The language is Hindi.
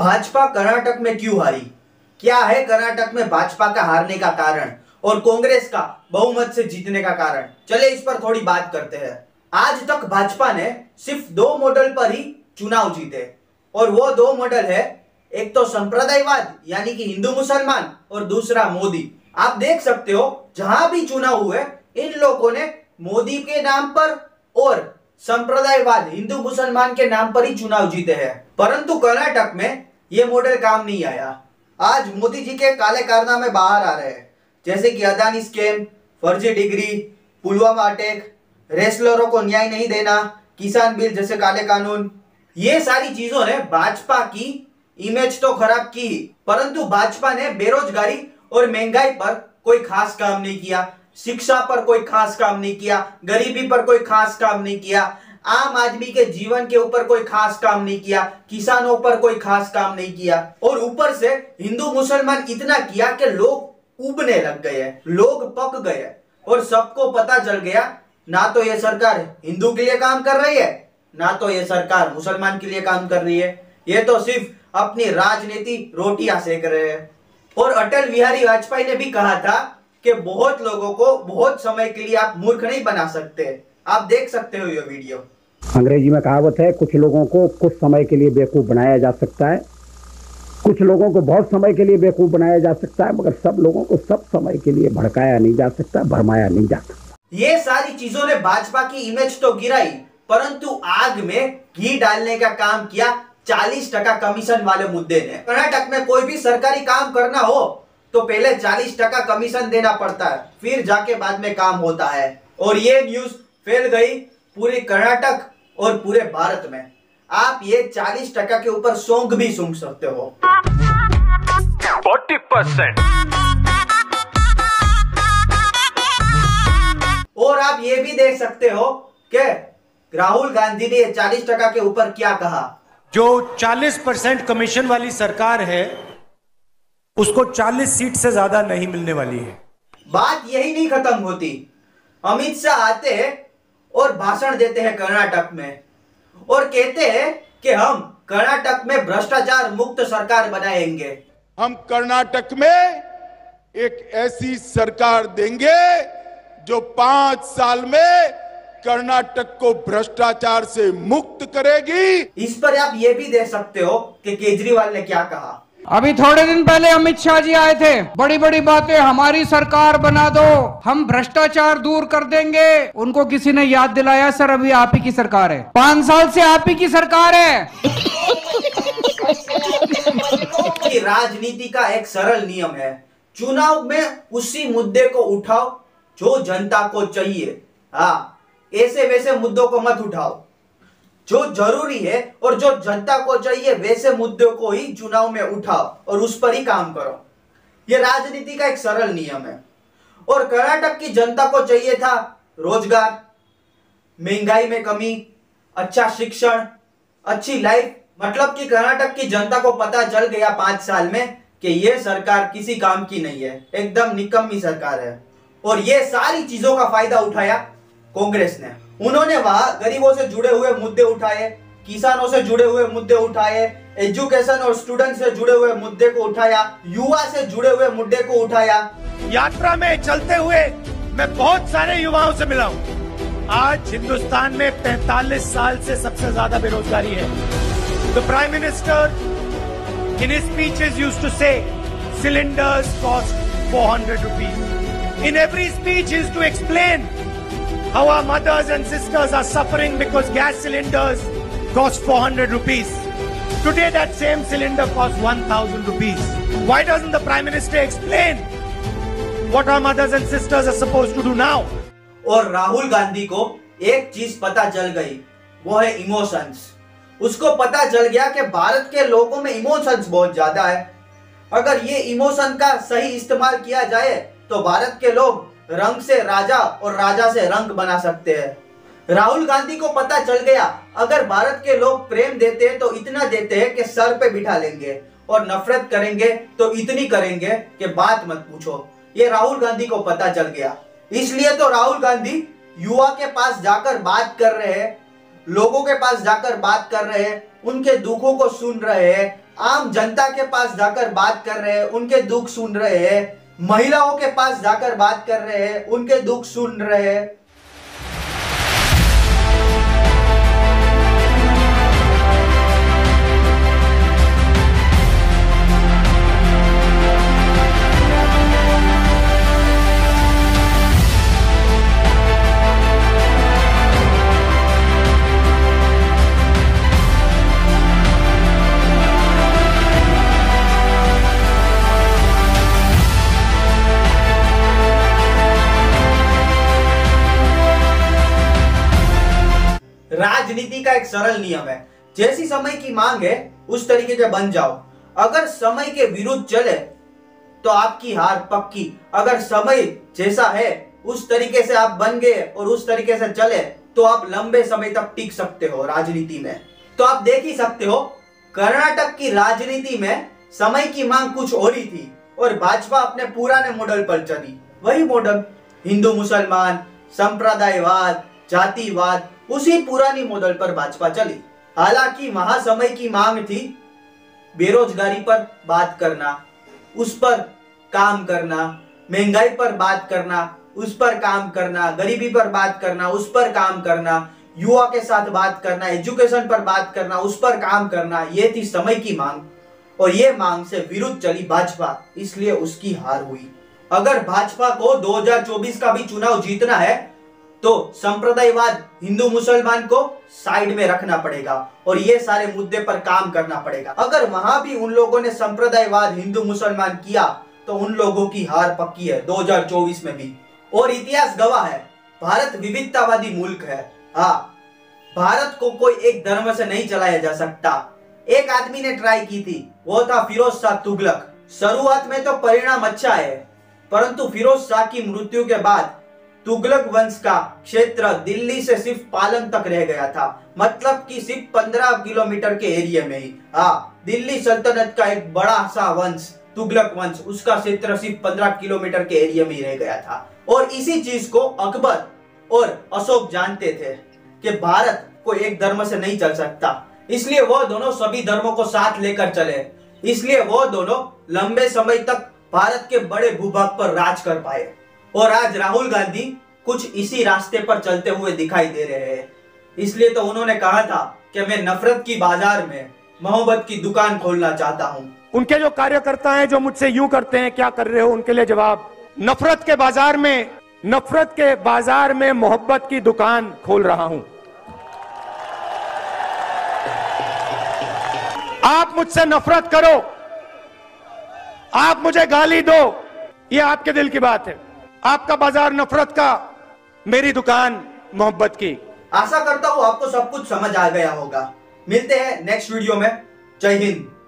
भाजपा कर्नाटक में क्यों हारी? क्या है कर्नाटक में भाजपा का हारने का कारण और कांग्रेस का बहुमत से जीतने का कारण? चले इस पर थोड़ी बात करते हैं। आज तक भाजपा ने सिर्फ 2 मॉडल पर ही चुनाव जीते और वो 2 मॉडल है, एक तो संप्रदायवाद यानी कि हिंदू मुसलमान और दूसरा मोदी। आप देख सकते हो जहां भी चुनाव हुए इन लोगों ने मोदी के नाम पर और संप्रदायवाद हिंदू मुसलमान के नाम पर ही चुनाव जीते हैं। परंतु कर्नाटक में यह मॉडल काम नहीं आया। आज मोदी जी के काले कारनामे बाहर आ रहे हैं, जैसे कि अदानी स्कैम, फर्जी डिग्री, पुलवामा अटैक, रेसलरों को न्याय नहीं देना, किसान बिल जैसे काले कानून। ये सारी चीजों ने भाजपा की इमेज तो खराब की, परंतु भाजपा ने बेरोजगारी और महंगाई पर कोई खास काम नहीं किया, शिक्षा पर कोई खास काम नहीं किया, गरीबी पर कोई खास काम नहीं किया, आम आदमी के जीवन के ऊपर कोई खास काम नहीं किया, किसानों पर कोई खास काम नहीं किया और ऊपर से हिंदू मुसलमान इतना किया कि लोग उबने लग गए, लोग पक गए और सबको पता चल गया ना तो ये सरकार हिंदू के लिए काम कर रही है, ना तो ये सरकार मुसलमान के लिए काम कर रही है। ये तो सिर्फ अपनी राजनीति रोटियां सेक रहे हैं। और अटल बिहारी वाजपेयी ने भी कहा था कि बहुत लोगों को बहुत समय के लिए आप मूर्ख नहीं बना सकते। आप देख सकते हो ये वीडियो। अंग्रेजी में कहावत है, कुछ लोगों को कुछ समय के लिए बेवकूफ बनाया जा सकता है, कुछ लोगों को बहुत समय के लिए बेवकूफ बनाया जा सकता है, मगर सब लोगों को सब समय के लिए भड़काया नहीं जा सकता, भरमाया नहीं जा सकता। ये सारी चीजों ने भाजपा की इमेज तो गिराई, परंतु आग में घी डालने का काम किया 40% कमीशन वाले मुद्दे ने। कर्नाटक में कोई भी सरकारी काम करना हो तो पहले 40% कमीशन देना पड़ता है, फिर जाके बाद में काम होता है। और ये न्यूज फैल गई पूरे कर्नाटक और पूरे भारत में। आप ये 40% के ऊपर सॉन्ग भी सुन सकते हो। 40%। और आप ये भी देख सकते हो कि राहुल गांधी ने 40% के ऊपर क्या कहा। जो 40% कमीशन वाली सरकार है उसको 40 सीट से ज्यादा नहीं मिलने वाली है। बात यही नहीं खत्म होती। अमित शाह आते हैं और भाषण देते हैं कर्नाटक में और कहते हैं कि हम कर्नाटक में भ्रष्टाचार मुक्त सरकार बनाएंगे। हम कर्नाटक में एक ऐसी सरकार देंगे जो 5 साल में कर्नाटक को भ्रष्टाचार से मुक्त करेगी। इस पर आप ये भी देख सकते हो कि केजरीवाल ने क्या कहा। अभी थोड़े दिन पहले अमित शाह जी आए थे, बड़ी बड़ी बातें, हमारी सरकार बना दो, हम भ्रष्टाचार दूर कर देंगे। उनको किसी ने याद दिलाया, सर अभी आप ही की सरकार है, 5 साल से आप ही की सरकार है। राजनीति का एक सरल नियम है, चुनाव में उसी मुद्दे को उठाओ जो जनता को चाहिए। हाँ, ऐसे वैसे मुद्दों को मत उठाओ। जो जरूरी है और जो जनता को चाहिए वैसे मुद्दों को ही चुनाव में उठाओ और उस पर ही काम करो। यह राजनीति का एक सरल नियम है। और कर्नाटक की जनता को चाहिए था रोजगार, महंगाई में कमी, अच्छा शिक्षण, अच्छी लाइफ। मतलब कि कर्नाटक की जनता को पता चल गया 5 साल में कि यह सरकार किसी काम की नहीं है, एकदम निकम्मी सरकार है। और ये सारी चीजों का फायदा उठाया कांग्रेस ने। उन्होंने वहां गरीबों से जुड़े हुए मुद्दे उठाए, किसानों से जुड़े हुए मुद्दे उठाए, एजुकेशन और स्टूडेंट से जुड़े हुए मुद्दे को उठाया, युवा से जुड़े हुए मुद्दे को उठाया। यात्रा में चलते हुए मैं बहुत सारे युवाओं से मिला हूं। आज हिंदुस्तान में 45 साल से सबसे ज्यादा बेरोजगारी है। The prime minister in his speeches used to say cylinders cost 400 rupees. In every speech is to explain how our mothers and sisters are suffering because gas cylinders cost 400 rupees. Today that same cylinder costs 1000 rupees. Why doesn't the Prime Minister explain what our mothers and sisters are supposed to do now? और राहुल गांधी को एक चीज पता चल गई, वो है इमोशंस। उसको पता चल गया कि भारत के लोगों में इमोशंस बहुत ज्यादा है। अगर ये इमोशन का सही इस्तेमाल किया जाए तो भारत के लोग रंग से राजा और राजा से रंग बना सकते हैं। राहुल गांधी को पता चल गया अगर भारत के लोग प्रेम देते हैं तो इतना देते हैं कि सर पे बिठा लेंगे और नफरत करेंगे तो इतनी करेंगे कि बात मत पूछो। ये राहुल गांधी को पता चल गया। इसलिए तो राहुल गांधी युवा के पास जाकर बात कर रहे हैं, लोगों के पास जाकर बात कर रहे हैं, उनके दुखों को सुन रहे हैं, आम जनता के पास जाकर बात कर रहे हैं, उनके दुख सुन रहे हैं, महिलाओं के पास जाकर बात कर रहे हैं, उनके दुख सुन रहे हैं। राजनीति का एक सरल नियम है, जैसी समय की मांग है उस तरीके से बन जाओ। अगर समय के विरुद्ध चले तो आपकी हार पक्की। अगर समय जैसा है उस तरीके से आप बन गए और उस तरीके से चले तो आप लंबे समय तक टिक सकते हो राजनीति में। तो आप देख ही सकते हो कर्नाटक की राजनीति में समय की मांग कुछ और ही थी और भाजपा अपने पुराने मॉडल पर चली। वही मॉडल, हिंदू मुसलमान, संप्रदायवाद, जातिवाद, उसी पुरानी मॉडल पर भाजपा चली। हालांकि वहां समय की मांग थी बेरोजगारी पर बात करना, उस पर काम करना, महंगाई पर बात करना, उस पर काम करना, गरीबी पर बात करना, उस पर काम करना, युवा के साथ बात करना, एजुकेशन पर बात करना, उस पर काम करना। ये थी समय की मांग और ये मांग से विरुद्ध चली भाजपा, इसलिए उसकी हार हुई। अगर भाजपा को 2024 का भी चुनाव जीतना है तो संप्रदायवाद, हिंदू मुसलमान को साइड में रखना पड़ेगा और ये सारे मुद्दे पर काम करना पड़ेगा। अगर वहां भी उन लोगों ने संप्रदायवाद, हिंदू मुसलमान किया तो उन लोगों की हार पक्की है 2024 में भी। और इतिहास गवाह है, भारत विविधतावादी मुल्क है। हाँ, भारत को कोई एक धर्म से नहीं चलाया जा सकता। एक आदमी ने ट्राई की थी, वो था फिरोज शाह तुगलक। शुरुआत में तो परिणाम अच्छा है, परंतु फिरोज शाह की मृत्यु के बाद तुगलक वंश का क्षेत्र दिल्ली से सिर्फ पालन तक रह गया था, मतलब कि सिर्फ 15 किलोमीटर के एरिया में ही। हाँ, दिल्ली सल्तनत का एक बड़ा सा वंश तुगलक वंश, उसका क्षेत्र सिर्फ 15 किलोमीटर के एरिया में ही रह गया था। और इसी चीज को अकबर और अशोक जानते थे कि भारत को एक धर्म से नहीं चल सकता, इसलिए वो दोनों सभी धर्मों को साथ लेकर चले। इसलिए वो दोनों लंबे समय तक भारत के बड़े भूभाग पर राज कर पाए। और आज राहुल गांधी कुछ इसी रास्ते पर चलते हुए दिखाई दे रहे हैं। इसलिए तो उन्होंने कहा था कि मैं नफरत की बाजार में मोहब्बत की दुकान खोलना चाहता हूं। उनके जो कार्यकर्ता हैं जो मुझसे यूं करते हैं, क्या कर रहे हो, उनके लिए जवाब, नफरत के बाजार में मोहब्बत की दुकान खोल रहा हूं। आप मुझसे नफरत करो, आप मुझे गाली दो, ये आपके दिल की बात है। आपका बाजार नफरत का, मेरी दुकान मोहब्बत की। आशा करता हूं आपको सब कुछ समझ आ गया होगा। मिलते हैं नेक्स्ट वीडियो में। जय हिंद।